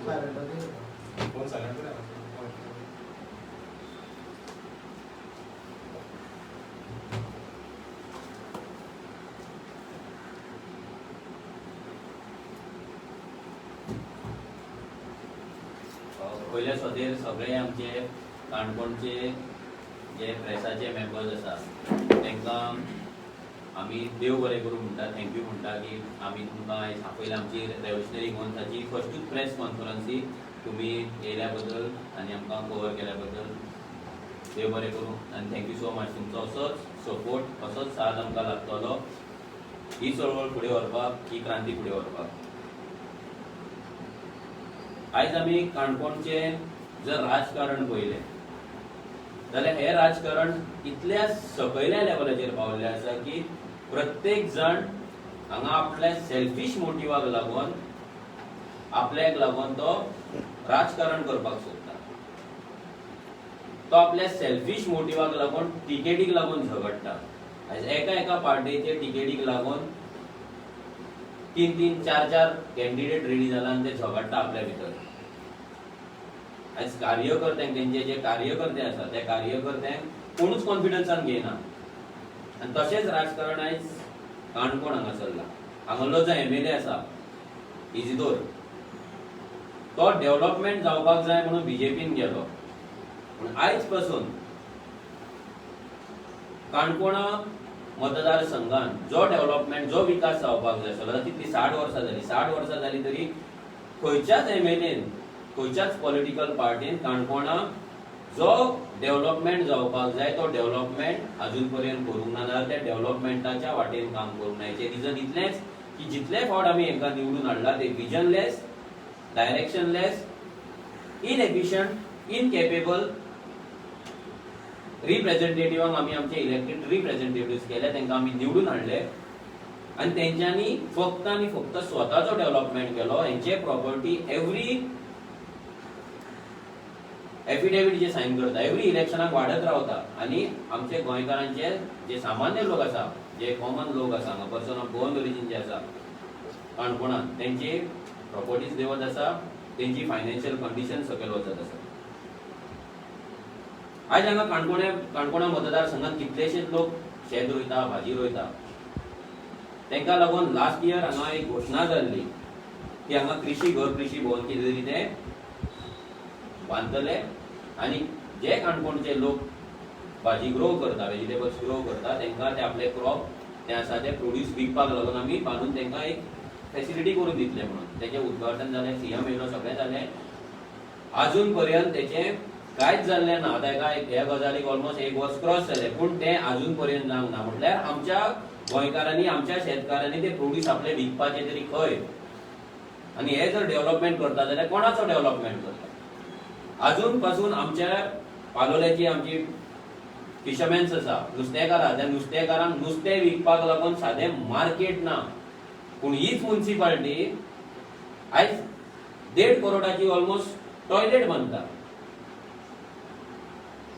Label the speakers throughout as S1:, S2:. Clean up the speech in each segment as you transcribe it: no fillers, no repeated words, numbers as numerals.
S1: Phone silent करा.
S2: पयले सदेर सगळे आमचे काणकोणचे जे प्रेसाचे मेंबर्स आसा तांकां आमी देव बरें करूं म्हणटा, थँक्यू म्हणटा की आमी तुमकां आयज आपयला आमची रेव्होल्युशनरी मंथाची फर्स्टूच प्रेस कॉन्फरन्सी तुमी येयल्या बद्दल आनी आमकां कवर केल्या बद्दल देव बरें करूं आनी थँक्यू सो मच. तुमचो असोच सपोर्ट असोच साथ आमकां लागतलो ही चळवळ फुडें व्हरपाक, ही क्रांती फुडें व्हरपाक. आयज आमी काणकोणचे जर राजकारण पळयलें जाल्यार हे राजकारण इतल्या सकयल्या लेवलाचेर पावल्लें आसा की प्रत्येक जण हांगा आपल्या सेल्फिश मोटिवाक लागून आपल्याक लागून तो राजकारण करपाक सोदता. तो आपल्या सेल्फिश मोटिवाक लागून टिकेटीक लागून झगडटा. आयज एका पार्टीचे टिकेटीक लागून 3-3, 4-4 कॅन्डिडेट रेडी जाला आनी ते झगडटा आपल्या भितर. आयज कार्यकर्त्यांक तेंचे जे कार्यकर्ते आसा त्या कार्यकर्त्यांक कोणूच कॉन्फिडन्सान घेयना आनी तशेंच राजकारण आयज काणकोण हांगा चल्ला. हांगालो जो MLA आसा इजिदोर तो डेव्हलपमेंट जावपाक जाय म्हणून बीजेपीन गेलो, पूण आयज पासून काणकोणा मतदारसंघान जो डेव्हलपमेंट जो विकास जावपाक जाय आसलो तितली 60 वर्सां जाली तरी खंयच्याच MLAन खंयच्याच पॉलिटिकल पार्टीन काणकोणा जो डेव्हलपमेंट जावपाक जाय तो डेव्हलपमेंट अजून पर्यंत करूंक ना. जाल्यार त्या डेव्हलपमेंटाच्या वाटेन काम करूंक ना. हेचें रिजन इतलेंच की जितले फावट आमी हांकां निवडून हाडला ते विजनलेस, डायरेक्शनलेस, इनएफिशियंट, इनकेपेबल रिप्रेझेंटेटिव्हांक आमी आमचे इलेक्टेड रिप्रेझेंटेटिव्हस केले, तांकां आमी निवडून हाडले आनी तेंच्यांनी फक्त आनी फक्त स्वताचो डेव्हलपमेंट केलो. हेंचे प्रॉपर्टी एवरी एफिडेविट जे साइन करता एवरी इलेक्शनाक वाडत रावता आनी आमचे गोंयकारांचे जे सामान्य लोक आसा, जे कॉमन लोक आसा, हांगा पर्सन ऑफ गोवन ओरिजीन जे आसा काणकोणान, तेंची प्रॉपर्टीज देंवत आसा, तेंची फायनान्शियल कंडिशन सकयल वचत आसा. आयज हांगा काणकोणा मतदारसंघात कितलेशेच लोक शेत रोयता, भाजी रोयता. तांकां लागून लास्ट इयर हांगा एक घोशणा जाल्ली की हांगा कृषी भवन कितें तरी ते बांदतले आनी जे काणकोणचे लोक भाजी ग्रो करता, व्हेजिटेबल्स ग्रो करता, तांकां ते आपले क्रॉप ते आसा ते प्रोड्यूस विकपाक लागून आमी बांदून तांकां एक फॅसिलिटी करून दितले म्हणून. तेजें उद्घाटन जालें, CM येयलो, सगळें जालें. अजून पर्यंत तेचें कांयच जाल्लें ना. आतां ह्या गजालीक ऑलमोस्ट 1 वर्स क्रॉस जालें, पूण तें अजून पर्यंत जावंक ना. म्हटल्यार आमच्या गोंयकारांनी, आमच्या शेतकारांनी ते प्रोड्यूस आपले विकपाचे तरी खंय. आनी हे जर डेव्हलपमेंट करता जाल्यार कोणाचो डेव्हलपमेंट करता. अजून पासून आमच्या पालोल्याची आमची फिशरमॅन्स आसा, नुस्तेकार, त्या नुस्तेकारांक नुस्तें विकपाक लागून सादें मार्केट ना. पूण हीच म्युनिसिपालिटी आयज 1.5 करोडाची ऑलमोस्ट टॉयलेट बांदता.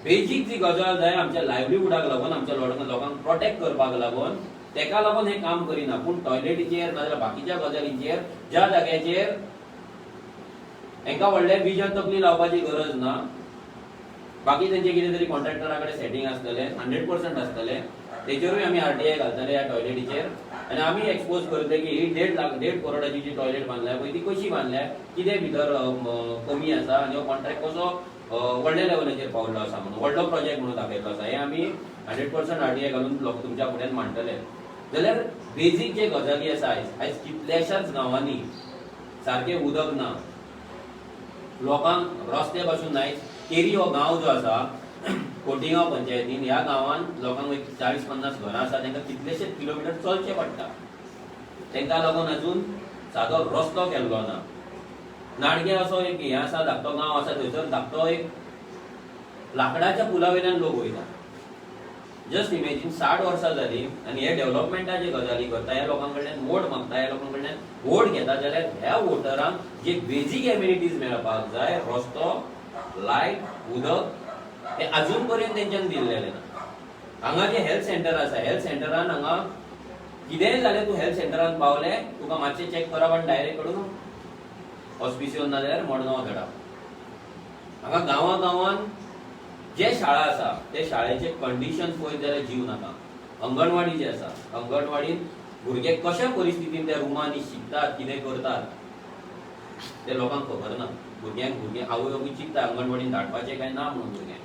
S2: बेजीक जी गजाल जाय आमच्या लायव्हलीहुडाक लागून, आमच्या लोकांक प्रोटेक्ट करपाक लागून, तेका लागून हे काम करिना. पूण टॉयलेटीचेर नाजाल्यार बाकीच्या गजालींचेर ज्या जाग्याचेर हांकां व्हडलें विजन तकली लावपाची गरज ना, बाकी तेंचे कितें तरी कॉन्ट्रॅक्टरा कडेन सेटिंग आसतलें, 100% आसतलें, तेचेरूय आमी RTI घालतले ह्या टॉयलेटीचेर आनी आमी एक्सपोज करतले की ही 1.5 करोडाची जी टॉयलेट बांदल्या पळय ती कशी बांदल्या, कितें भितर कमी आसा आनी हो कॉन्ट्रॅक्ट कसो व्हडल्या लेवलाचेर पावल्लो आसा म्हणून, व्हडलो प्रोजेक्ट म्हणून दाखयल्लो आसा. हे आमी 100% RTI घालून तुमच्या फुड्यान मांडटले. जाल्यार बेजीक जे गजाली आसा आयज कितल्याशाच गांवांनी सारकें उदक ना, लोकांक रस्ते पासून नाय. केरी हो गांव जो आसा खोतीगांव पंचायतीन, ह्या गांवान लोकांक 40-50 घरां आसा, तांकां कितलेशेच किलोमिटर चलचें पडटा. तांकां लागून अजून सादो रस्तो केल्लो ना. नाडगे असो एक हें आसा, धाकटो गांव आसा, थंयसर धाकटो एक लाकडाच्या पुला वयल्यान लोक वयता. जस्ट इमेजीन 60 वर्सां जाली आनी हे डेव्हलपमेंटाचे गजाली करता, ह्या लोकां कडल्यान वोट मागता, ह्या लोकां कडल्यान वोट घेता, जाल्यार ह्या वोटरांक जे बेजीक एम्युनिटीज मेळपाक जाय, रस्तो, लायट, उदक, हे अजून पर्यंत तेंच्यान दिल्लेले ना. हांगा जे हेल्थ सेंटर आसा, हेल्थ सेंटरान हांगा कितेंय जालें, तूं हेल्थ सेंटरान पावलें, तुका मातशें चॅक करप आनी डायरेक्ट कडून ऑस्पिसियोन नाजाल्यार मडगांव धाडप. हांगा गांवां जे शाळा आसा ते शाळेचे कंडिशन पळयत जाल्यार जीव नाका. अंगणवाडी जे आसा, अंगणवाडीन भुरगे कशा परिस्थितीन त्या रुमांनी शिकतात, कितें करतात ते लोकांक खबर ना. भुरगे आवय बापूय चिंतता अंगणवाडीन धाडपाचें काय ना म्हणून भुरग्यांक.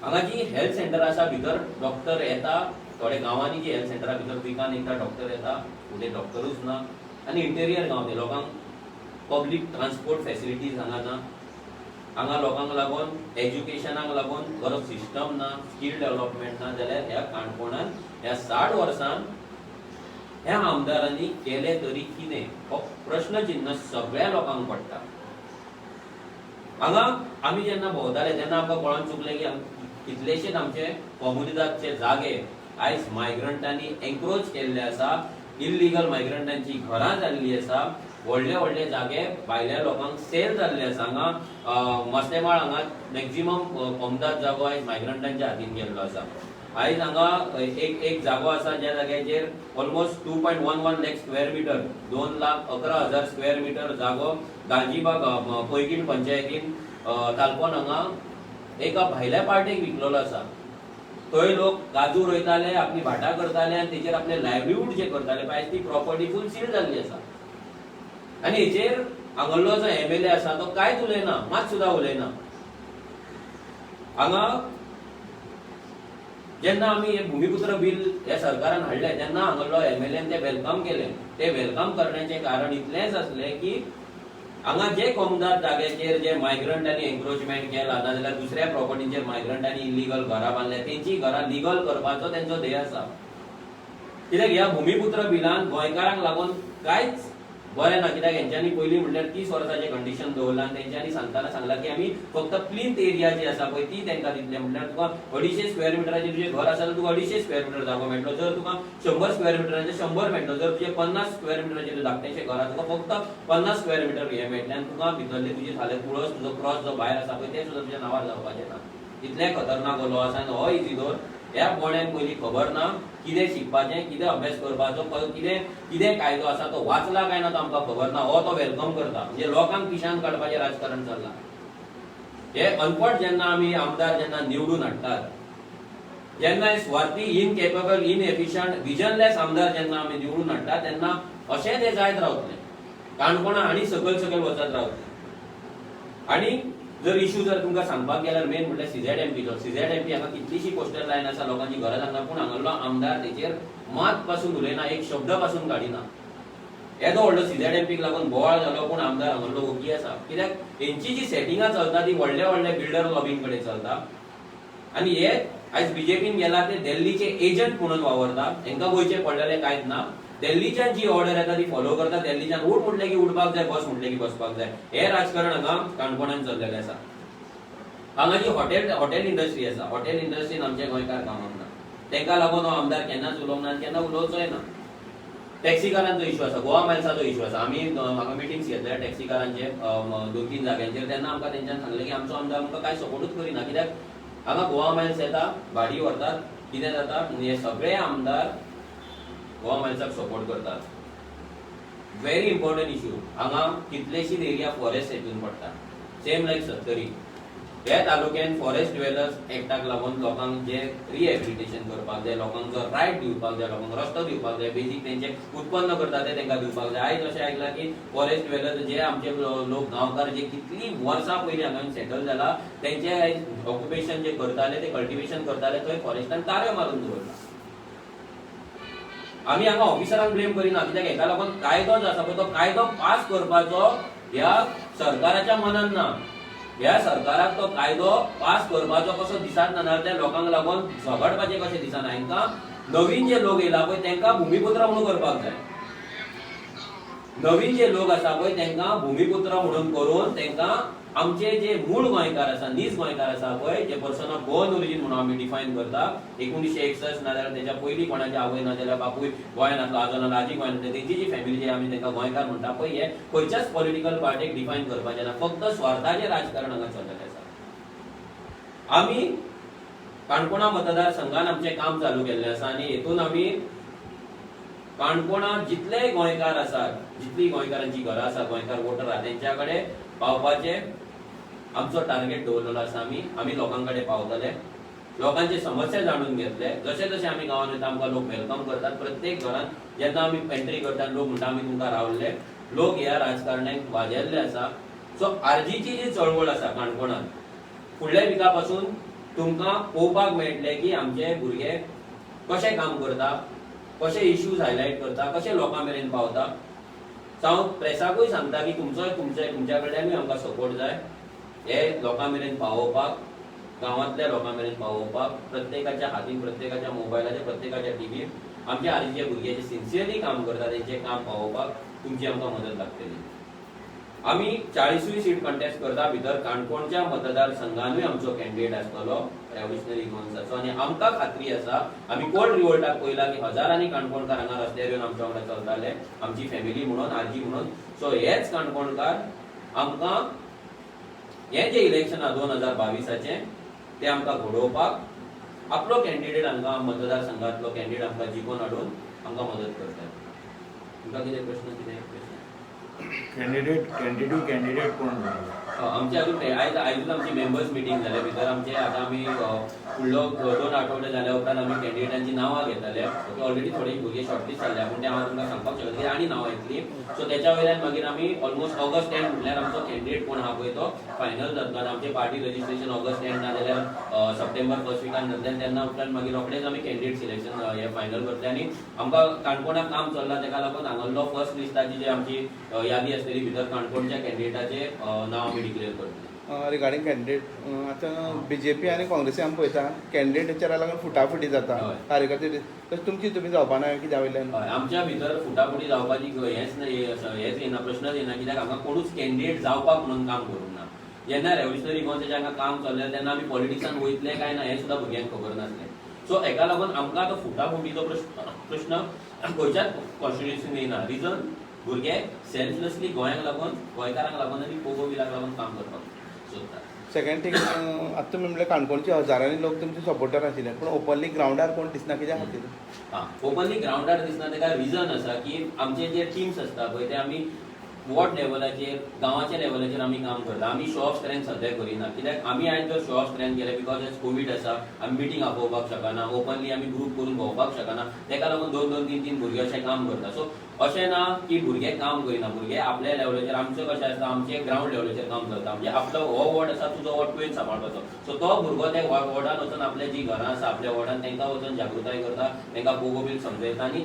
S2: हांगा जी हेल्थ सेंटर आसा भितर डॉक्टर येता, थोडे गांवांनी जी हेल्थ सेंटरा भितर विकान एकदा डॉक्टर येता, फुडें डॉक्टरूच ना. आनी इंटेरियर गांव ते लोकांक पब्लीक ट्रान्सपोर्ट फॅसिलिटीज हांगा ना. हांगा लोकांक लागून एज्युकेशनाक लागून बरो सिस्टम ना, स्कील डेव्हलपमेंट ना. जाल्यार ह्या काणकोणान ह्या 60 वर्सां ह्या आमदारांनी केले तरी कितें हो प्रश्न चिन्ह सगळ्या लोकांक पडटा. हांगा आमी जेन्ना भोंवताले तेन्ना आमकां कळोन चुकलें की कितलेशेच आमचे कम्युनिटीचे जागे आयज मायग्रंटांनी एन्क्रोच केल्ले आसा. इल्लीगल मायग्रंटांची घरां जाल्लीं आसा. व्हडले जागे भायल्या लोकांक सेल जाल्ले आसा. हांगा मस्तेमाळ हांगा मॅक्झिमम कोमदाद जागो आयज मायग्रंटांच्या हातीन गेल्लो आसा. आयज हांगा एक जागो आसा ज्या जाग्याचेर almost 2.11 lakh square metre 2,11,000 square metre जागो गांजीबाग पैकीण पंचायतीन तालपण हांगा एका भायल्या पार्टेक विकलेलो आसा. थंय लोक काजू रोयताले, आपली भाटां करताले आनी तेचेर आपले लायव्हलीहूड जे करताले पळय ती प्रॉपर्टी फूल सील जाल्ली आसा. आनी हेचेर हांगलो जो एमएलए आसा तो कांयच उलयना, मात सुद्दां उलयना. हांगा जेन्ना आमी हे भूमिपुत्र बिल ह्या सरकारान हाडलें तेन्ना हांगलो एमएलएन ते वेलकम केलें. ते वेलकम करण्याचें कारण इतलेंच आसलें की हांगा जे कोमदाद जाग्याचेर जे मायग्रंटांनी एन्क्रोचमेंट केला नाजाल्यार दुसऱ्या प्रॉपर्टीचेर मायग्रंटांनी इल्लीगल घरां बांदल्या तेंची घरां लीगल करपाचो तेंचो ध्येय आसा. कित्याक ह्या भूमिपुत्र बिलान गोंयकारांक लागून कांयच बरें ना. कित्याक हेंच्यांनी पयलीं म्हणल्यार 30 वर्सांचे कंडिशन दवरलां आनी तेंच्यांनी सांगताना सांगलां की आमी फक्त प्लिंथ एरिया जी आसा पळय ती तेंकां दितले. म्हणल्यार तुका 250 स्क्वेअर मिटराचेर तुजें घर आसा जाल्यार तुका 250 स्क्वेअर मिटर जागो मेळटलो. जर तुका 100 स्क्वेअर मिटराचेर 100 मेळटलो. जर तुजें 50 स्क्वेअर मिटराचेर धाकटेशें घर आसा तुका फक्त 50 स्क्वेअर मिटर हें मेळटलें आनी तुका भितरले तुजे थाले तुळस तुजो क्रॉस जो भायर आसा पळय तें सुद्दां तुज्या नांवार जावपाचें ना. इतलें खतरनाक लो आसा आनी हो इजी दोर ह्या बोड्याक पयलीं खबर ना कितें शिकपाचें, कितें अभ्यास करपाचो, कितें कायदो आसा तो वाचला काय ना तो आमकां खबर ना. हो तो वेलकम करता. म्हणजे लोकांक पिशान काडपाचें राजकारण चल्लां. हे अनपड जेन्ना आमी आमदार जेन्ना निवडून हाडटात, जेन्ना स्वार्थी, इनकेपेबल, इनएफिशियंट, विजनलेस आमदार जेन्ना आमी निवडून हाडटात तेन्ना अशें ते जायत रावतले. काणकोणा आनी सकयल वचत रावतले. आनी जर इश्यू जर तुमकां सांगपाक गेल्यार मेन म्हणल्यार सीझेडएमपीचो. सीझेडएमपी हांगा कितलीशी पोस्टर लायन आसा लोकांची घरां जावना पूण हांगलो आमदार तेचेर मात पासून उलयना, एक शब्द पासून काडिना. येदो व्हडलो सीझेडएमपीक लागून बोवाळ जालो पूण आमदार हांगलो ओगी आसा. कित्याक हेंची जी सेटिंगां चलता ती व्हडले बिल्डर लॉबींग कडेन चलता. आनी हे आयज बीजेपीन गेला ते दिल्लीचे एजंट म्हणून वावरता. हेंकां गोंयचे पडलेले कांयच ना. दिल्लीच्यान जी ऑर्डर येता ती फॉलो करता. दिल्लीच्यान उठ म्हटलें की उठपाक जाय, बस म्हटलें की बसपाक जाय. हे राजकारण हांगा काणकोणान चल्लेलें आसा. हांगा जी हॉटेल इंडस्ट्री आसा, हॉटेल इंडस्ट्रीन आमचे गोंयकार कामाक ना. तेका लागून हो आमदार केन्नाच उलोवंक ना, केन्ना उलोवचोय ना. टॅक्सीकारांचो इश्यू आसा, गोवा मायल्साचो इश्यू आसा. आमी म्हाका मिटिंग्स घेतल्या टॅक्सीकारांचे 2-3 जाग्यांचेर. तेन्ना आमकां तेंच्यान सांगलें की आमचो आमदार आमकां कांय सपोर्टूच करिना. कित्याक हांगा गोवा मायल्स येता, भाडी व्हरतात, कितें जाता हे सगळे आमदार गोवा मायल्साक सपोर्ट करतात. Very important issue. हांगा कितलेशीच एरिया फॉरेस्ट हेतून पडटा. सेम लायक सत्तरी हे तालुक्यान फॉरेस्ट ड्वेलर्स एक्टाक लागून लोकांक जे रिहॅबिलिटेशन करपाक जाय, लोकांक जो रायट दिवपाक जाय, लोकांक रस्तो दिवपाक जाय, बेजीक तेंचे उत्पन्न करता ते तेंकां दिवपाक जाय. आयज अशें आयकलां की फॉरेस्ट ड्वेलर्स जे आमचे लोक गांवकार जे कितलीं वर्सां पयलीं हांगा सेटल जाला तेंचे आयज ऑक्युपेशन जे करताले ते कल्टिवेशन करताले थंय फॉरेस्टान ताऱ्यो मारून दवरला. आमी हांगा ऑफिसरांक ब्लेम करिना. कित्याक हेका लागून कायदो जो आसा पळय तो कायदो पास करपाचो ह्या सरकाराच्या मनान ना. ह्या सरकाराक तो कायदो पास करपाचो कसो दिसना ना, त्या लोकांक लागून झगडपाचें कशें दिसना. हांकां नवीन जे लोक येयला पळय तेंकां भूमिपुत्र म्हणून करपाक जाय. नवीन जे लोक आसा पळय तेंकां भूमिपुत्र म्हणून करून तेंकां आमचे जे मूळ गोंयकार आसा, नीज गोंयकार आसा पळय, जे पर्सन ऑफ गोवन ओरिजीन म्हणून आमी डिफायन करता, 1961 नाजाल्यार तेच्या पयलीं कोणाचे आवय नाजाल्यार बापूय गोंयान आसलो, आजो नाजाल्यार आजी गोंयान आसली, तेंची जी फॅमिली जे आमी तेंकां गोंयकार म्हणटा पळय, हे खंयच्याच पॉलिटिकल पार्टीक डिफायन करपाचें ना. फक्त स्वार्थाचें राजकारण हांगा चल्लेलें आसा. आमी काणकोणा मतदारसंघान आमचें काम चालू केल्लें आसा आनी हेतून आमी काणकोणात जितले गोंयकार आसात, जितली गोंयकारांची घरां आसा, गोंयकार वोटर आहा, तेंच्या कडेन पावपाचे आमचो टार्गेट दवरलेलो आसा. आमी लोकां कडेन पावतले, लोकांचे समस्या जाणून घेतले. जशे जशे आमी गांवांत वयता आमकां लोक वेलकम करतात. प्रत्येक घरांत जेन्ना आमी एंट्री करतात लोक म्हणटा आमी तुमकां रावल्ले. लोक ह्या राजकारण्यांक वाजेल्ले आसा. सो आरजीची जी चळवळ आसा काणकोणांत, फुडल्या विका पासून तुमकां पळोवपाक मेळटले की आमचे भुरगे कशें काम करता, कशे इश्यूज हायलायट करता, कशे लोकां मेरेन पावता. हांव प्रेसाकूय सांगता की तुमच्या कडल्यानूय आमकां सपोर्ट जाय हे लोकां मेरेन पावोवपाक, गांवांतल्या लोकां मेरेन पावोवपाक. प्रत्येकाच्या हातीन, प्रत्येकाच्या मोबायलाचेर, प्रत्येकाच्या टीव्हीर आमचे आरजीचे भुरगे जे सिन्सियरली काम करता तेंचें काम पावोवपाक तुमची आमकां मदत लागतली. आमी 40वी सीट कंटेस्ट करता भितर काणकोणच्या मतदारसंघानूय आमचो कॅन्डिडेट आसतलो रेव्होल्युशनरी गोवन्साचो. आनी आमकां खात्री आसा, आमी कोल्ड रिवोल्टाक पळयला की हजारांनी काणकोणकार हांगा रस्त्यार येवन आमच्या वांगडा चलताले, आमची फॅमिली म्हणून, आरजी म्हणून. सो हेच काणकोणकार आमकां हे जे इलेक्शन आहा 2022चे ते आमकां घडोवपाक आपलो कॅन्डिडेट आमकां मतदारसंघातलो कॅन्डिडेट आमकां जिखून हाडून आमकां मदत करता. तुमकां कितें प्रश्न
S1: कॅन्डिडेट कोण
S2: आमचे आयजूच आमची मेंबर्स मिटींग जाल्या भितर आमचे आतां आमी फुडलो 2 आठवडे जाल्या उपरांत आमी कॅन्डिडेटांची नांवां घेतले. ऑलरेडी थोडे भुरगे शॉर्टलिस्ट जाल्ले पूण ते हांव तुमकां सांगपाक शकना की आनी नांवां येतली. सो तेच्या वयल्यान मागीर आमी ऑलमोस्ट ऑगस्ट एंड म्हटल्यार आमचो कॅन्डिडेट कोण आहा पळय तो फायनल जातलो. आमचे पार्टी रजिस्ट्रेशन ऑगस्ट एंड ना जाल्यार सप्टेंबर फर्स्ट विकान जातलें. तेन्ना उपरांत मागीर रोखडेच आमी कॅन्डिडेट सिलेक्शन हे फायनल करतले. आनी आमकां काणकोणाक काम चल्लां तेका लागून हांगासलो फर्स्ट लिस्टाची जी आमची यादी आसतली भितर काणकोणच्या कॅन्डिडेटाचे नांव आमी डिक्लेअर करतले.
S3: रिगार्डींग कॅन्डिडेट आतां बीजेपी आनी काँग्रेसी आमी पळयता कॅन्डिडेटाचेर लागून फुटाफुटी जाता कार्यकर्ते. तशें तुमची जावपाना कित्या वयल्यान?
S2: आमच्या भितर फुटाफुटी जावपाची हेच येना, प्रश्नच येना. कित्याक हांगा कोणूच कॅन्डिडेट जावपाक म्हणून काम करूंक ना. जेन्ना रेव्होल्युशनरी गोवन्साचें हांगा काम चल्लें तेन्ना आमी पॉलिटिक्सान वयतले काय ना हें सुद्दां भुरग्यांक खबर नासलें. सो हेका लागून आमकां तो फुटाफुटीचो प्रश्न खंयच्याच कॉन्स्टिट्युएन्सीन येना. रिजन भुरगे सेल्फलेसली गोंयांक लागून, गोंयकारांक लागून आनी पोगोविलाक लागून काम करपाक सोदतात.
S3: सेकंड थिंग आतां तुमी म्हणलें काणकोणचे हजारांनी लोक तुमचे सपोर्टर आशिल्ले पूण ओपनली ग्रावंडार कोण दिसना कित्या खातीर?
S2: ओपनली ग्रावंडार दिसना तेका रिजन आसा की आमचे जे टिम्स आसता पळय ते आमी वॉर्ड लेवलाचेर, गांवाच्या लेवलाचेर आमी काम करता. आमी शो ऑफ स्ट्रेंथ सद्या करिना. कित्याक आमी आयज जर शो ऑफ स्ट्रेंथ केले बिकॉज एज कोवीड आसा आमी मिटींग आपोवपाक शकना, ओपनली आमी ग्रूप करून भोंवपाक शकना. तेका लागून 2-2, 3-3 भुरगे अशें काम करता. सो अशें ना की भुरगे काम करिना. भुरगे आपल्या लेवलाचेर, आमचें कशें आसता आमचे ग्रावंड लेवलाचेर काम करता. म्हणजे आपलो हो वॉर्ड आसा तुजो वॉर्ड तुवें सांबाळपाचो. सो तो भुरगो त्या वॉर्डान वचून आपल्या जी घरां आसा आपल्या वॉर्डान तेंकां वचून जागृताय करता, तेंकां पोगोबील समजयता. आनी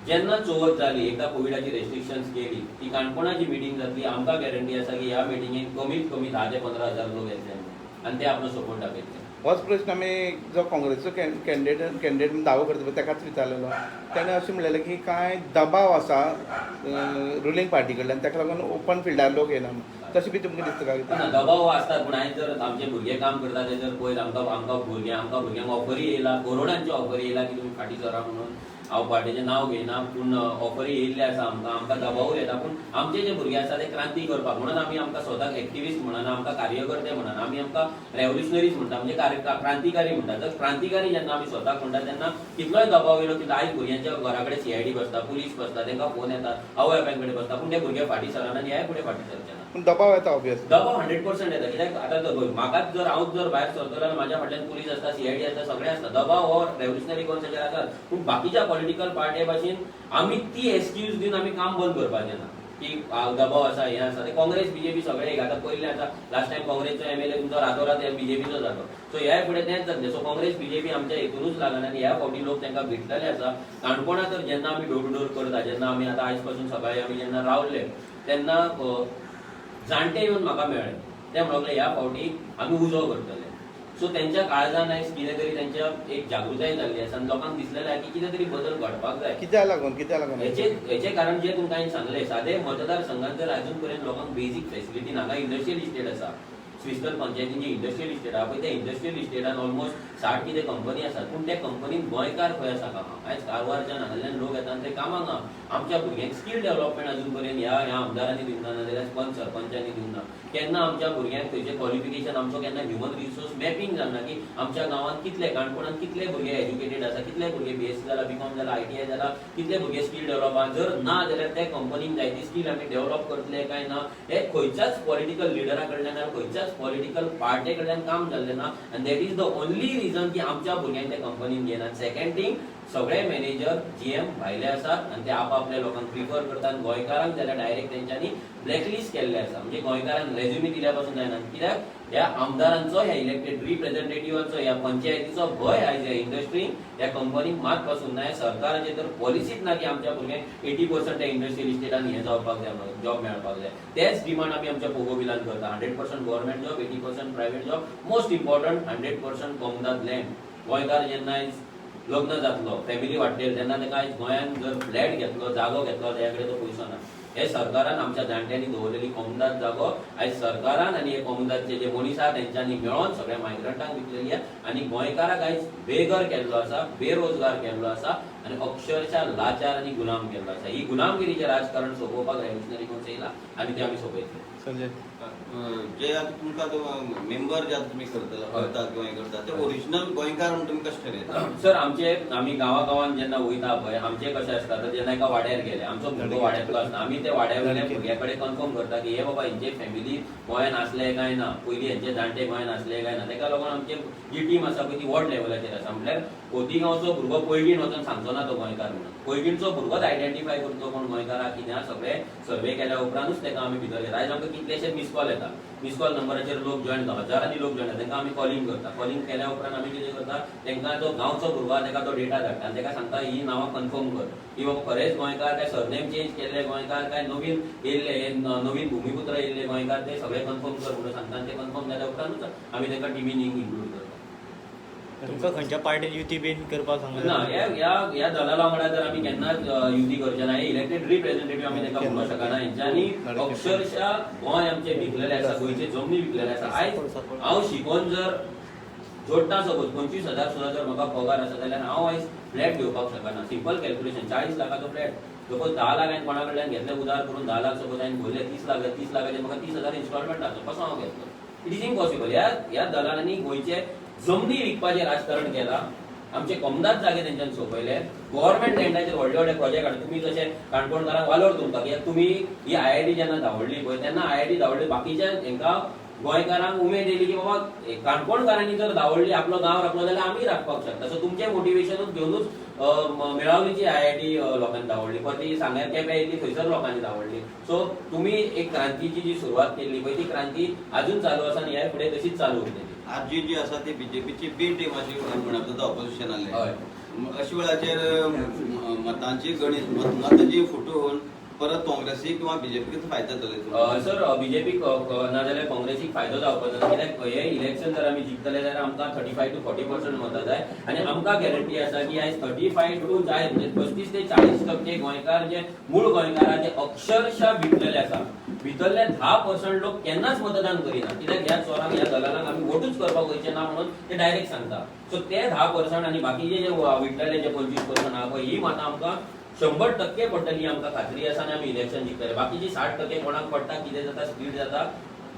S2: जेन्ना चवथ जाली, एकदा कोविडाची रेस्ट्रिक्शन्स केली, ती काणकोणाची मिटींग जातली, आमकां गॅरंटी आसा की ह्या मिटींगेक कमीत कमी 10,000 ते 15,000 लोक येतले आनी ते आपलो सपोर्ट दाखयतले.
S3: होच प्रश्न आमी जो काँग्रेसचो कॅन्डिडेट दावो करता पळय तेकाच विचारलेलो. ताणें अशें म्हणलेलें की कांय दबाव आसा रुलींग पार्टी कडल्यान तेका लागून ओपन फिल्डार लोक येना. तशें बी तुमकां दिसता काय?
S2: दबाव आसतात पूण आयज जर आमचे भुरगे काम करता तेजर पळयत आमकां भुरग्यांक ऑफरी येयला, करोडांची ऑफरी येयला की तुमी फाटीं सरा म्हणून. हांव पार्टीचें नांव घेयना पूण ऑफरी येयल्ले आसा आमकां दबावूय येता. पूण आमचे जे भुरगे आसा ते क्रांती करपाक म्हणून आमी आमकां स्वताक एक्टिविस्ट म्हणना, आमकां कार्यकर्ते म्हणना, आमी आमकां रेव्होल्युशनरीज म्हणटा म्हणजे क्रांतिकारी म्हणटा. जर क्रांतिकारी जेन्ना आमी स्वताक म्हणटा तेन्ना कितलोय दबाव येयलो की आयज भुरग्यांच्या घरा कडेन सीआयडी बसता, पुलीस बसता, तेंकां फोन येतात, आवय बापाय कडेन बसता पूण ते भुरगे फाटीं सरना आनी हे फुडें फाटीं सरचे ना.
S3: पूण दबाव येता ऑब्वियस.
S2: दबाव 100% येता. कित्याक आतां म्हाकाच जर हांव जर भायर सरतलो जाल्यार म्हाज्या फाटल्यान पुलीस आसता, सीआयडी आसता, सगळें आसता. दबाव हो रेव्होल्युशनरी गोवन्साचेर आसात. पूण बाकीच्या पॉलिटिकल पार्टी भाशेन आमी ती एक्सक्यूज दिवन आमी काम बंद करपाचें ना की दबाव आसा, हें आसा. काँग्रेस बीजेपी सगळे एक आतां पयलें आतां लास्ट टायम काँग्रेसचो एमएलए तुमचो रातोरात बीजेपीचो जालो. सो ह्या फुडें तेंच जातलें. सो काँग्रेस बीजेपी आमच्या हितूनूच लागना आनी ह्या फावटी लोक तेंकां भिटलेले आसा. काणकोणा तर जेन्ना आमी डोर टू डोर करता, जेन्ना आमी आतां आयज पासून सकाळीं आमी जेन्ना रावले तेन्ना जाणटे येवन म्हाका मेळ्ळे. ते म्हणले ह्या फावटी आमी उजो करतले. सो त्यांच्या काळजान आयज कितें तरी त्यांच्या एक जागृताय जाल्ली आसा आनी लोकांक दिसलेलें आसा की कितें तरी बदल घडपाक जाय.
S3: कित्याक लागून
S2: हेचे कारण जे तुमकां हांवें सांगलें, सादे मतदारसंघांत जर अजून पर्यंत लोकांक बेजीक फेसिलिटी नाका. इंडस्ट्रियल इस्टेट आसा, स्विस्टल पंचायतीन जी इंडस्ट्रियल इस्टेट आहा पळय त्या इंडस्ट्रियल इस्टेटान ऑलमोस्ट 60 कितें कंपनी आसात पूण त्या कंपनीन गोंयकार खंय आसा कामाक आयज कारवारच्यान हांगाल्यान लोक येतात ते कामाक ना आमच्या भुरग्यांक स्कील डेव्हलपमेंट अजून पर्यंत ह्या आमदारांनी दिवना ना जाल्यार पंच सरपंचांनी दिवना केन्ना आमच्या भुरग्यांक खंयचे क्वॉलिफिकेशन आमचो केन्ना ह्युमन रिसोर्स मॅपिंग जावना की आमच्या गांवांत कितले काणकोणांत कितले भुरगे एज्युकेटेड आसा कितले भुरगे बीएससी जाला बीकॉम जाला ITI जाला कितले भुरगे स्कील डेव्हलप जर ना जाल्यार त्या कंपनीन जाय ती स्कील आमी डेव्हलप करतले काय ना हे खंयच्याच पॉलिटिकल लिडरा कडल्यान खंयच्याच पॉलिटिकल पार्टी कडल्यान काम जाल्लें ना आनी that is the only reason की आमच्या भुरग्यांक त्या कंपनीन घेनात सेकंड थिंग सगळे मॅनेजर GM भायले आसात आनी ते आपापल्या लोकांक प्रिफर करतात गोंयकारांक जाल्यार डायरेक्ट तेंच्यांनी ब्लॅकलिस्ट केल्ले आसा म्हणजे गोंयकारांक रेझ्युमी दिल्या पासून जायना कित्याक ह्या आमदारांचो ह्या इलेक्टेड रिप्रेझेंटेटिव्हांचो ह्या पंचायतीचो भंय आयज ह्या इंडस्ट्रीन ह्या कंपनीक मात पासून ना सरकाराचे तर पॉलिसीच ना की आमच्या भुरग्यांक 80% त्या इंडस्ट्रियल इस्टेटान हे जावपाक जाय जॉब मेळपाक जाय तेच डिमांड आमी आमच्या पोगोबिलान करता 100% government job 80% private job most important 100% कोमदाद लँड गोंयकार जेन्ना लग्न जातलो फॅमिली वाडटली तेन्ना ताका आयज गोंयान जर फ्लॅट घेतलो जागो घेतलो ताचे कडेन तो पयसो ना हे सरकारान आमच्या जाणट्यांनी दवरलेली कोमदाद जागो आयज सरकारान आनी हे कोमदादचे जे मनीस आहा तेंच्यांनी मेळोन सगळ्या मायग्रंटांक विकलेली आहा आनी गोंयकाराक आयज बेघर केल्लो आसा बेरोजगार केल्लो आसा आनी अक्षरशः लाचार आनी गुलाम केल्लो आसा ही गुलामगिरीचें राजकारण सोंपोवपाक रेव्होल्युशनरी कोण येयला आनी ते आमी सोंपयतले
S3: संजय
S1: जे आता तुमकां तो मेंबर जे तुम्ही करतात किंवा हे करतात ते ओरिजिनल गोंयकार म्हणून तुम्ही कशे ठरयतात
S2: सर आमी गांवागांवान जेन्ना वयता पळय आमचे कशें आसता तर जेन्ना एका वाड्यार गेले आमचो भुरगो वाड्यातलो आसता आमी ते वाड्या वयल्या भुरग्या कडेन कन्फर्म करता की हे बाबा हेंचे फॅमिली गोंयान आसले काय ना पयलीं हेंचे जाणटे गोंयान आसले काय ना तेका लागून आमची जी टीम आसा पळय ती वॉर्ड लेवलाचेर आसा म्हटल्यार खोतीगांवचो भुरगो पैंगीण वचून सांगचो ना तो गोंयकार म्हणून पैंगीणचो भुरगोच आयडेंटिफाय करचो कोण गोंयकार आहा कितें आहा सगळे सर्वे केल्या उपरांतूच तेका आमी भितर घेता आयज आमकां कितलेशे मिस कॉल येता मिस कॉल नंबराचेर लोक जॉइन जाता हजारांनी लोक जॉइन जाता तेंकां आमी कॉलिंग करता कॉलिंग केल्या उपरांत आमी कितें करता तेंकां जो गांवचो भुरगो आहा तेका तो डेटा धाडटा आनी तेका सांगता ही नांवां कन्फर्म कर की बाबा खरेंच गोंयकार काय सरनेम चेंज केल्ले गोंयकार काय नवीन येयल्ले नवीन भुमिपुत्र येयल्ले गोंयकार ते सगळे कन्फर्म कर म्हणून सांगता आनी ते कन्फर्म जाल्या उपरांतूच आमी तेंकां टिमीन इन्क्लूड करता
S4: तुमकां खंयच्या पार्टीन युती बीन करपाक सांगलें
S2: ना ह्या दलाला वांगडा जर आमी केन्नाच युती करचे ना हे इलेक्टेड रिप्रेझेंटेटिव्ह आमी तेका म्हणूंक शकना हेंच्यांनी अक्षरशः गोंय आमचे विकलेले आसा गोंयचे जमनी विकलेले आसा आयज हांव शिकोवन जर जोडटा सपोज 25,000 सुद्दां जर म्हाका पगार आसा जाल्यार हांव आयज फ्लॅट घेवपाक शकना सिंपल कॅल्क्युलेशन 40 लाखाचो फ्लॅट सपोज 10 लाख हांवें कोणा कडल्यान घेतले उदार करून 10 लाख सपोज हांवें भरले 30 लाखाचे म्हाका 30,000 इन्स्टॉलमेंट आसा कसो हांव घेतलो इट इज इम्पॉसिबल ह्या दलालांनी गोंयचे जमनी विकपाचें राजकारण केलां आमचे कोमदाद जागे तेंच्यांनी सोंपयले गव्हर्नमेंट लँडाचेर व्हडले व्हडले प्रोजेक्ट हाडटा तुमी जशे काणकोणकारांक वालोर तुमकां कित्याक तुमी ही IIT जेन्ना धांवडली पळय तेन्ना IIT धांवडली बाकीच्या हेंकां गोंयकारांक उमेद येयली की बाबा काणकोणकारांनी जर धांवडली आपलो गांव राखलो जाल्यार आमी राखपाक शकता सो तुमचें मोटिवेशनूच घेवनूच मेळावलीची IIT लोकांनी धांवडली पण ती सांग्यार केप्यां येयली थंयसर लोकांनी धांवडली सो तुमी एक क्रांतीची जी सुरवात केल्ली पळय ती क्रांती अजून चालू आसा आनी ह्या फुडें तशीच चालू उरतली
S1: आज जी आसा ती बीजेपीची बी टीम अशी म्हणप जाता ऑपोजिशनाले अशा वेळाचेर मतांची गणीत मत जी फुटून परत काँग्रेसीक किंवा बीजेपीक फायदो जातलो
S2: सर बीजेपीक ना जाल्यार काँग्रेसीक फायदो जावपाक जाता कित्याक हे इलेक्शन जर आमी जिखतले जाल्यार आमकां 35 to 40% मतां जाय आनी आमकां गॅरंटी आसा की आयज 35 टू जाय म्हणजे 35 ते 40% गोंयकार जे मूळ गोंयकार जे अक्षरशः भितरले आसा भितरले 10% लोक केन्नाच मतदान करिना कित्याक ह्या चोरांक ह्या दलालांक आमी वोटूच करपाक वयचे ना म्हणून ते डायरेक्ट सांगता सो ते 10% आनी बाकीचे जे विकलेले जे 25% आहा पळय ही मतां आमकां 100% पडटली आमकां खात्री आसा आनी आमी इलेक्शन जिखतले बाकीची 60% कोणाक पडटा कितें जाता स्पीड जाता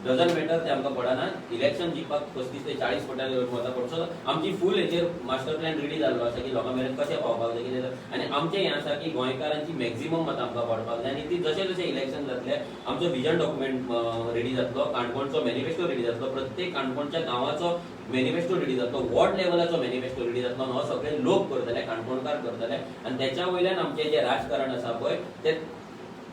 S2: डजन मॅटर ते आमकां पडना इलेक्शन जिखपाक 35 ते 40 मतां पडचो आमची फूल हेचेर मास्टर प्लॅन रेडी जाल्लो आसा की लोकां मेरेन कशें पावपाक जाय कितें आनी आमचें हें आसा की गोंयकारांची मॅक्झिमम मतां आमकां पडपाक जाय आनी ती जशें जशें इलेक्शन जातलें आमचो विजन डॉक्युमेंट रेडी जातलो काणकोणचो मॅनिफेस्टो रेडी जातलो प्रत्येक काणकोणच्या गांवाचो मॅनिफेस्टो रेडी जातलो वॉर्ड लेवलाचो मॅनिफेस्टो रेडी जातलो हो सगळे लोक करतले काणकोणकार करतले आनी त्याच्या वयल्यान आमचें जें राजकारण आसा पळय तें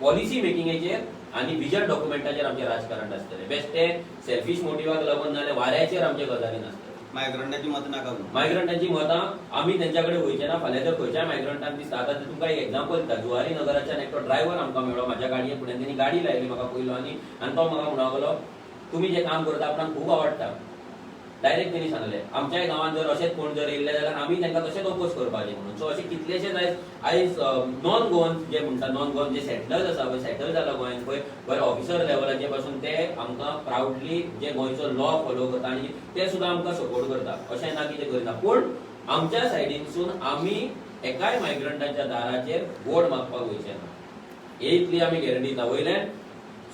S2: पॉलिसी मेकिंगेचेर आनी विजन डॉक्युमेंटाचेर आमचें राजकारण आसतलें बेश्टे सेल्फिश मोटिवाक लागून नाल्यार वाऱ्याचेर आमचे गजाली नासतले
S1: मायग्रंटाची मतां नाका
S2: मायग्रंटांची मतां आमी तेंच्या कडेन वयचे ना फाल्यां जर खंयच्याय मायग्रंटांक दिसता आतां तुमकां एक एग्जांपल दिता जुवारी नगराच्यान एकटो ड्रायव्हर आमकां मेळ्ळो म्हाज्या गाडये फुड्यान तेणी गाडी लायली म्हाका पयलो आनी तो म्हाका म्हणूंक लागलो तुमी जें काम करता आपणाक खूब आवडटा डायरेक्ट तेणी सांगले आमच्या गांवांत जर अशेंच कोण जर येयले जाल्यार आमी तांकां तशेंच ऑपोज करपाचें म्हणून. सो अशे कितलेशेच आयज नॉन गोवन जे म्हणटा नॉन गोवन जे सेटलर्स आसा पळय सेटल जाला गोंयांत पळय ऑफिसर लेवलाचे पासून ते आमकां प्राउडली जे गोंयचो लॉ फॉलो करता आनी ते सुद्दां आमकां सपोर्ट करता. अशें ना की ते करिना, पूण आमच्या सायडीनसून आमी एकाय मायग्रंटाच्या दाराचेर वोट मागपाक वयचे ना. इतली आमी गॅरंटी दिता. वयल्यान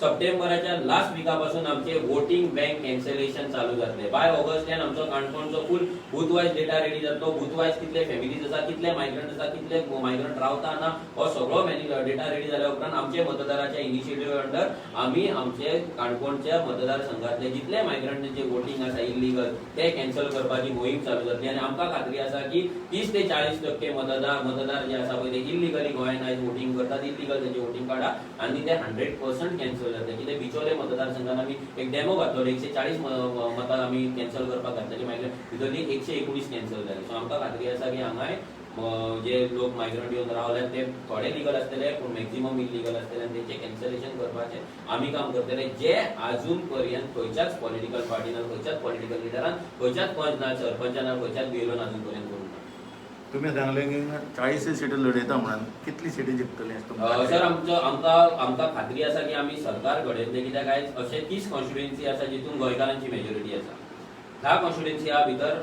S2: सप्टेंबराच्या लास्ट विका पासून आमचे वोटिंग बँक कॅन्सलेशन चालू जातले. बाय ऑगस्टान आमचो काणकोणचो फूल बूथ वायज डेटा रेडी जातलो. बूथ वायज कितले फॅमिलीज आसा, कितले मायग्रंट आसा, कितले मायग्रंट रावता ना हो सगळो डेटा रेडी जाल्या उपरांत आमचे मतदाराच्या इनिशिएटिव्ह अंडर आमी आमचे काणकोणच्या मतदारसंघातले जितले मायग्रंटांचे वोटिंग आसा इल्लीगल ते कॅन्सल करपाची मोहीम चालू जातली. आनी आमकां खात्री आसा की 30 ते 40% मतदार जे आसा पळय ते इल्लीगली गोंयांत आयज वोटिंग करतात. इल्लीगल तेंचे वोटिंग कार्डा आनी ते 100% कॅन्सल जातले. कितें बिचोले मतदारसंघात आमी एक डेमो घातलो 140 मतां आमी कॅन्सल करपाक घातलेली मागीर भितरली 119 कॅन्सल जाली. सो आमकां खात्री आसा की हांगाय जे लोक मायग्रंट येवन रावल्यात ते थोडे लिगल आसतले पूण मॅक्झिमम इल्लीगल आसतले आनी तेंचे कॅन्सलेशन करपाचें आमी काम करतले. जे आजून पर्यंत खंयच्याच पॉलिटिकल पार्टीन खंयच्याच पॉलिटिकल लिडरान खंयच्याच पंच ना सरपंचान सरपंचान बिलोन आजून पर्यंत करूंक ना.
S5: तुम्ही सांगले की 40 सीट लढयता म्हणून कितली सीटी जिखतली
S2: सर आमकां खात्री आसा की आमी सरकार घडयतले. कित्याक आयज अशे 30 कॉन्स्टिट्युएन्सी आसा जितून गोंयकारांची मेजॉरिटी आसा. ह्या कॉन्स्टिट्युएन्सी भितर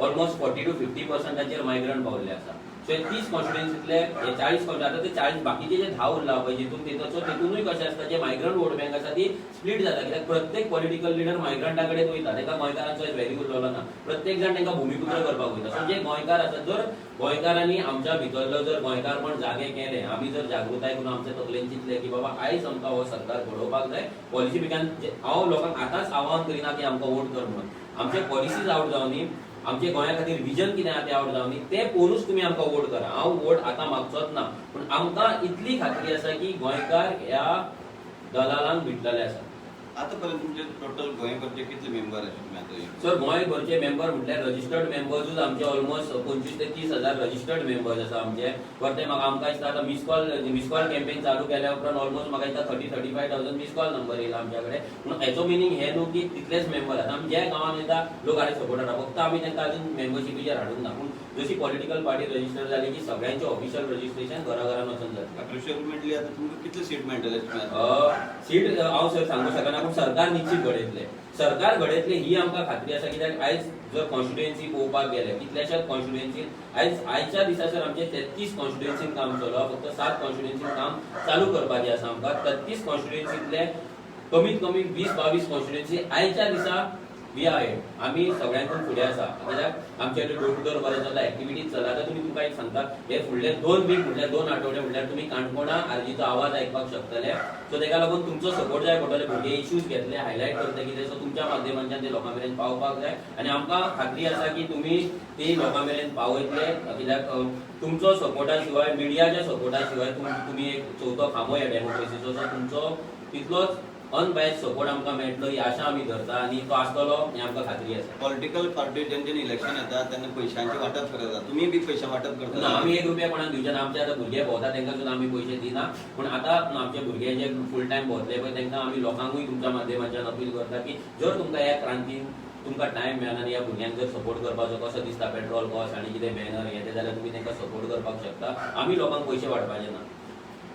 S2: ऑलमोस्ट 40 to 50% मायग्रंट पावल्ले आसा. सो 30 कॉन्स्टिट्युएन्सीतले 40 आतां ते 40 बाकीचे जे 10 उरला पळय जितून तेतूनय कशें आसता जे मायग्रंट वोट बँक आसा ती स्प्लिट जाता. कित्याक प्रत्येक पॉलिटिकल लिडर मायग्रंटा कडेन वयता. ताका गोंयकारांचो व्हॅल्यू उरलो ना. प्रत्येक जाण तांकां भुमिपुत्र करपाक वयता. सो जे गोंयकार आसा जर गोंयकारांनी आमच्या भितरलो जर गोंयकारपण जागे केले आमी जर जागृताय करून आमच्या तकलेन चिंतले की बाबा आयज आमकां हो सरकार घडोवपाक जाय पॉलिसी बिकान हांव लोकांक आतांच आवाहन करिना की आमकां वोट कर म्हणून. आमचे पॉलिसीज आवट जावनी आमचे गोंया खातीर विजन कितें आहा तें आवट जावनी ते पळोवनूच तुमी आमकां वोट करा. हांव वोट आतां मागचोच ना पूण आमकां इतली खात्री आसा की गोंयकार ह्या दलालांक भिडलेले आसा.
S1: आतापर्यंत तुमचे टोटल गोंयभरचे कितले मेंबर आसा तुमी आतां?
S2: सर गोंयभरचे मेंबर म्हटल्यार रजिस्टर्ड मेंबर्सूच आमचे ऑलमोस्ट 25 ते 30 हजार रजिस्टर्ड मेंबर्स आसा आमचे. परते म्हाका आमकां दिसता आतां मिस कॉल कॅम्पेन चालू केल्या उपरांत ऑलमोस्ट म्हाका दिसता 30-35,000 मिस कॉल नंबर येयला आमच्या कडेन. पूण हेचो मिनींग हे न्हू की तितलेच मेंबर आसा. आमी ज्या गांवांत येता लोक हाडे सपोर्ट हाडटा फक्त आमी तांकां अजून मेंबरशिपीचेर हाडूंक ना. पूण जशी पॉलिटिकल पार्टी रजिस्टर जाली की सगळ्यांचे ऑफिशियल रजिस्ट्रेशन घराघरान वचून जातलें.
S1: प्रेशरमेंटली आतां तुमकां कितले सीट मेळटले?
S2: सीट हांव सर सांगूंक शकना पूण सरकार निश्चित घडयतले. सरकार घडयतले ही आमकां खात्री आसा. कित्याक आयज जर कॉन्स्टिट्युएन्सी पळोवपाक गेले कितल्याशाच कॉन्स्टिट्युएन्सीन आयच्या दिसासर आमचे 33 कॉन्स्टिट्युएन्सीन काम चल्लां. फक्त 7 कॉन्स्टिट्युएन्सीन काम चालू करपाचें आसा आमकां. 33 कॉन्स्टिट्युएन्सींतले कमीत कमी 20-22 कॉन्स्टिट्युएन्सी आयच्या दिसा वी आर हेड आमी सगळ्यांकून फुडें आसा. कित्याक आमचे डोर टू डोर बरें चलता एक्टिविटीज चलता. आतां तुमी तुमकां एक सांगता हे फुडले 2 वीक म्हटल्यार 2 आठवडे म्हटल्यार तुमी काणकोणा आरजीचो आवाज आयकपाक शकतले. सो ताका लागून तुमचो सपोर्ट जाय पडटले. भुरगे इश्यूज घेतले हायलायट करता कितें सो तुमच्या माध्यमांतल्यान ते लोकां मेरेन पावपाक जाय आनी आमकां खात्री आसा की तुमी ती लोकां मेरेन पावयतले. कित्याक तुमचो सपोर्टा शिवाय मिडियाच्या सपोर्टा शिवाय तुमी एक चवथो खांबो ह्या डेमोक्रेसीचो सो तुमचो तितलोच अनबायस्ड सपोर्ट आमकां मेळटलो ही आशा आमी धरता आनी तो आसतलो हें आमकां खात्री आसा.
S1: पॉलिटिकल पार्टी जेन्ना इलेक्शन येता तेन्ना पयशांचे वाटप करता. तुमी बी पयशे वाटप करता?
S2: ना आमी 1 रुपया कोणाक दिवचे ना. आमचे आतां भुरगे भोंवता तांकां सुद्दां आमी पयशे दिना. पूण आतां आमचे भुरगे जे फूल टायम भोंवतले पळय तांकां आमी लोकांकूय तुमच्या माध्यमांतल्यान अपील करता की जर तुमकां ह्या क्रांतीन तुमकां टायम मेळना आनी ह्या भुरग्यांक जर सपोर्ट करपाचो कसो दिसता पेट्रोल कॉस्ट आनी कितें बॅनर हें तें जाल्यार तुमी तांकां सपोर्ट करपाक शकता. आमी लोकांक पयशे वाडपाचे ना.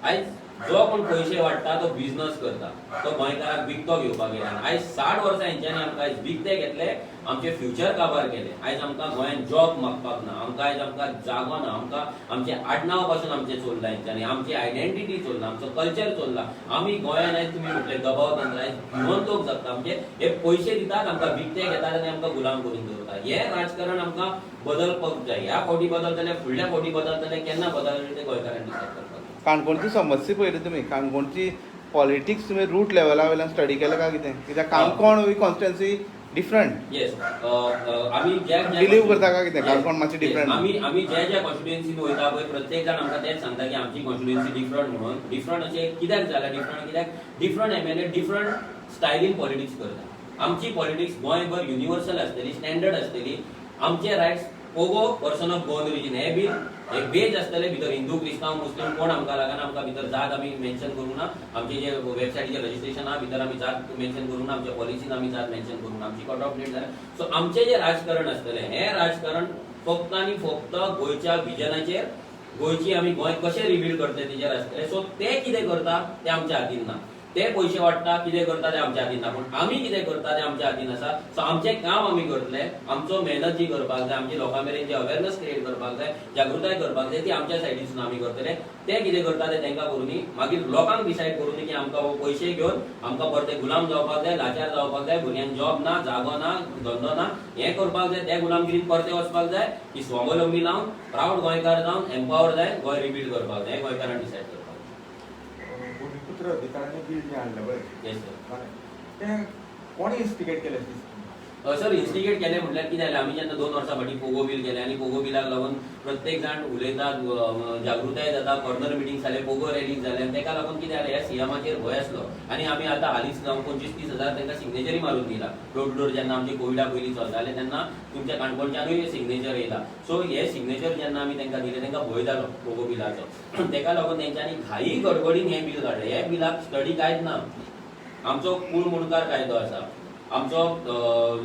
S2: आयज जो कोण पयशे वाडटा तो बिझनस करता. तो गोंयकाराक विकतो घेवपाक येना. आयज 60 वर्सां हेंच्यांनी आमकां आयज विकते घेतले आमचे फ्युचर काबार केले. आयज आमकां गोंयांत जॉब मागपाक ना. आमकां आयज आमकां जागो ना. आमकां आमचे आडनांव पासून आमचें चल्लां हेंच्यांनी. आमची आयडेंटिटी चल्ला. आमचो कल्चर चल्ला. आमी गोंयांत आयज तुमी म्हटलें दबाव तंत्र आयज भिवंतोक जगता. म्हणजे हे पयशे दितात आमकां विकते घेतात आनी आमकां गुलाम करून दवरता. हें राजकारण आमकां बदलपाक जाय. ह्या फावटी बदलतले फुडल्या फावटी बदलतले केन्ना बदलतले ते गोंयकारांनी डिसायड करपाक.
S3: काणकोणची समस्या पळयली तुमी काणकोणची पॉलिटिक्स तुमी रूट लेवला वयल्यान स्टडी केला काय कितें? कित्याक काणकोण ही कॉन्स्टिट्युएन्सी डिफरंट.
S2: येस आमी ज्या
S3: बिलीव करता काय कितें काणकोण मातशी डिफरंट?
S2: आमी ज्या कॉन्स्टिट्युएन्सीन वयता पळय प्रत्येक जाण आमकां तेच सांगता की आमची कॉन्स्टिट्युएन्सी डिफरंट म्हणून. डिफरंट अशें कित्याक जाल्यार डिफरंट कित्याक डिफरंट एमएलए डिफरंट स्टायलीन पॉलिटिक्स करता. आमची पॉलिटिक्स गोंयभर युनिवर्सल आसतली स्टँडर्ड आसतली. आमचे rights POGO person of Goan origin हे बिल एक बेज आसतले भितर हिंदू क्रिस्तांव मुस्लिम कोण आमकां लागना आमकां भितर जात आमी मेन्शन करूं ना आमचे जे वेबसायटीचे रजिस्ट्रेशन आहा भितर आमी जात मेन्शन करूं ना आमच्या पॉलिसीन आमी जात मेन्शन करूं ना आमची कट ऑफ डेट जाल्या सो आमचे जे राजकारण आसतले हे राजकारण फक्त आनी फक्त गोंयच्या विजनाचेर गोंयची आमी गोंय कशें रिबिल्ड करतले तेजेर आसतले सो ते कितें करता ते आमच्या हातीन ना ते पयशे वाडटा कितें करता ते आमच्या हातीन ना पूण आमी कितें करता ते आमच्या हातीन आसा सो आमचें काम आमी करतले आमचो मेहनत जी करपाक जाय आमच्या लोकां मेरेन जी अवेरनस क्रिएट करपाक जाय जागृताय करपाक जाय ती आमच्या सायडीसून आमी करतले ते कितें करता ते तांकां करूनी मागीर लोकांक डिसायड करूनी की आमकां हो पयशे घेवन आमकां परते गुलाम जावपाक जाय लाचार जावपाक जाय भुरग्यांक जॉब ना जागो ना धंदो ना हें करपाक जाय त्या गुलामगिरीन परते वचपाक जाय की स्वावलंबी जावन प्राउड गोंयकार जावन एम्पावर जाय गोंय रिबिल्ड करपाक जाय हें गोंयकारांनी डिसायड करपाक
S6: भूमिपुत्र अधिकाऱ्यांनी बिल जे हाडलें पळय
S2: येस सर
S6: तें कोणी इन्स्टिगेट केलें
S2: सर इन्स्टिगेट केले म्हटल्यार कितें जालें आमी जेन्ना 2 वर्सां फाटीं पोगो बील केलें आनी पोगो बिलाक लागून प्रत्येक जाण उलयतात जागृताय जाता कॉर्नर मिटींग जाले पोगो रॅलीज जाले आनी ताका लागून कितें जालें ह्या सीएमाचेर भंय आसलो आनी आमी आतां हालींच जावन 25-30 हजार तांकां सिग्नेचरी मारून दिला डोर टू डोर जेन्ना आमचे कोविडा पयलीं चलताले तेन्ना तुमच्या काणकोणच्यानूय सिग्नेचर येयला सो हे सिग्नेचर जेन्ना आमी तांकां दिले तांकां भंय जालो पोगो बिलाचो ताका लागून तेंच्यांनी घाई गडबडीन हें बिल काडलें हे बिलाक स्टडी कांयच ना आमचो मूळ मुणकार कायदो आसा आमचो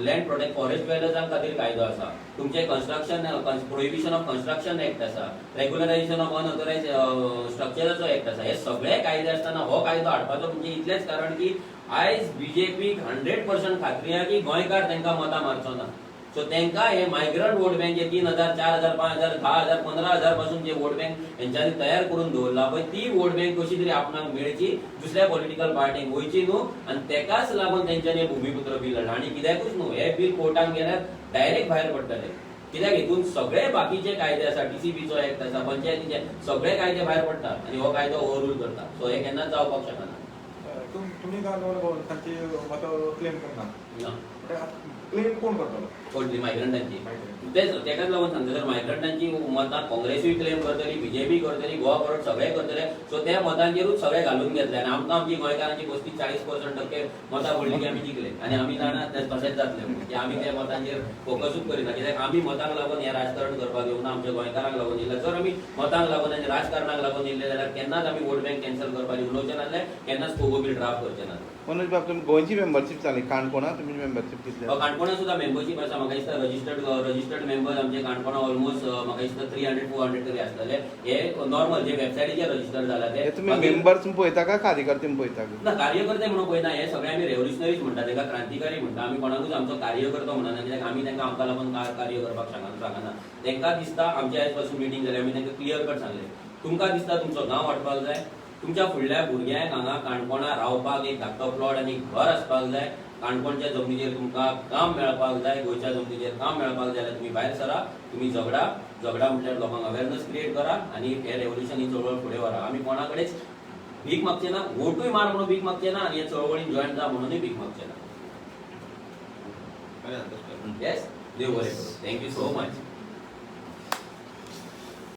S2: लँड प्रोटेक्ट फॉरेस्ट वेलर्सां खातीर कायदो आसा तुमचे construction prohibition of construction act आसा रेग्युलरायझेशन ऑफ अनऑथरायज स्ट्रक्चराचो एक्ट आसा हे सगळे कायदे आसतना हो कायदो हाडपाचो म्हणजे इतलेंच कारण की आयज बीजेपीक 100% खात्री आहा की गोंयकार तांकां मतां मारचो ना सो तांकां हे मायग्रंट वोट बँक 3000 4000 5000 10000 15000 पासून जे वोट बँक हेंच्यांनी तयार करून दवरला पळय ती वोट बँक कशी तरी आपणाक मेळची दुसऱ्या पॉलिटिकल पार्टीक वयची न्हू आनी तेकाच लागून तेंच्यांनी भुमिपुत्र बील हाडला आनी कित्याकूच न्हू हे बील कोर्टान गेल्यार डायरेक्ट भायर पडटले कित्याक हितून सगळे बाकीचे कायदे आसा टीसीपीचो एक्ट आसा पंचायतीचे सगळे कायदे भायर पडटात आनी हो कायदो ओव्हररूल करता सो हे केन्नाच जावपाक शकना
S6: तुम्ही काय तांची मतां क्लेम करना क्लेम कोण करतलो
S2: कोणती मायग्रंटांची तेच तेकाच लागून सांगता सर मायग्रंटांची मतां काँग्रेसूय क्लेम करतली बीजेपी करतली गोवा फॉरवर्ड सगळे करतले सो त्या मतांचेरूच सगळे घालून घेतले आनी आमकां आमची गोंयकारांची 35-40% मतां पडली की आमी जिखले आनी आमी जाणा तशेंच जातले म्हणून की आमी त्या मतांचेर फोकसूच करिना कित्याक आमी मतांक लागून हें राजकारण करपाक येवना आमच्या गोंयकारांक लागून येयला जर आमी मतांक लागून आनी राजकारणाक लागून येयले जाल्यार केन्नाच आमी वोट बँक कॅन्सल करपाचें उलोवचें नासलें केन्नाच पोगो बील ड्राफ्ट करचें ना
S3: मनोज बाब तुमी गोंयची मेंबरशीप जाली काणकोणा तुमी मेंबरशीप कितली
S2: काणकोणा सुद्धा मेंबरशीप आसा म्हाका दिसता रजिस्टर्ड मेंबर आमचे काणकोणा ऑलमोस्ट म्हाका दिसता 300-400 तरी आसतले हे नॉर्मल जे वेबसायटीचेर रजिस्टर जाला ते
S3: तुमी मेंबर्स पळयता काय कार्यकर्ते पळयता
S2: ना कार्यकर्ते म्हणून पळयना हे सगळे आमी रेव्होल्युशनरीज म्हणटा ताका क्रांतिकारी म्हणटा आमी कोणाकूच आमचो कार्यकर्तो म्हणना कित्याक आमी तांकां आमकां लागून कार्य करपाक सांगना तांकां दिसता आमच्या आयज पासून मिटींग जाली आमी तांकां क्लियर कट सांगलें तुमकां दिसता तुमचो गांव वाडपाक जाय तुमच्या फुडल्या भुरग्यांक हांगा काणकोणा रावपाक एक धाकटो प्लॉट आनी घर आसपाक जाय काणकोणच्या जमनीचेर तुमकां काम मेळपाक जाय गोंयच्या जमनीचेर काम मेळपाक जाय जाल्यार तुमी भायर सरा तुमी झगडा म्हटल्यार लोकांक अवेरनस क्रिएट करा आनी हे रेव्होल्युशन ही चळवळ फुडें व्हरा आमी कोणा कडेच भीक मागचे ना वोटूय मार म्हणून भीक मागचे ना आनी हे चळवळीन जॉयन जा म्हणूनय भीक मागचे ना येस देव बरें करूं थँक्यू सो मच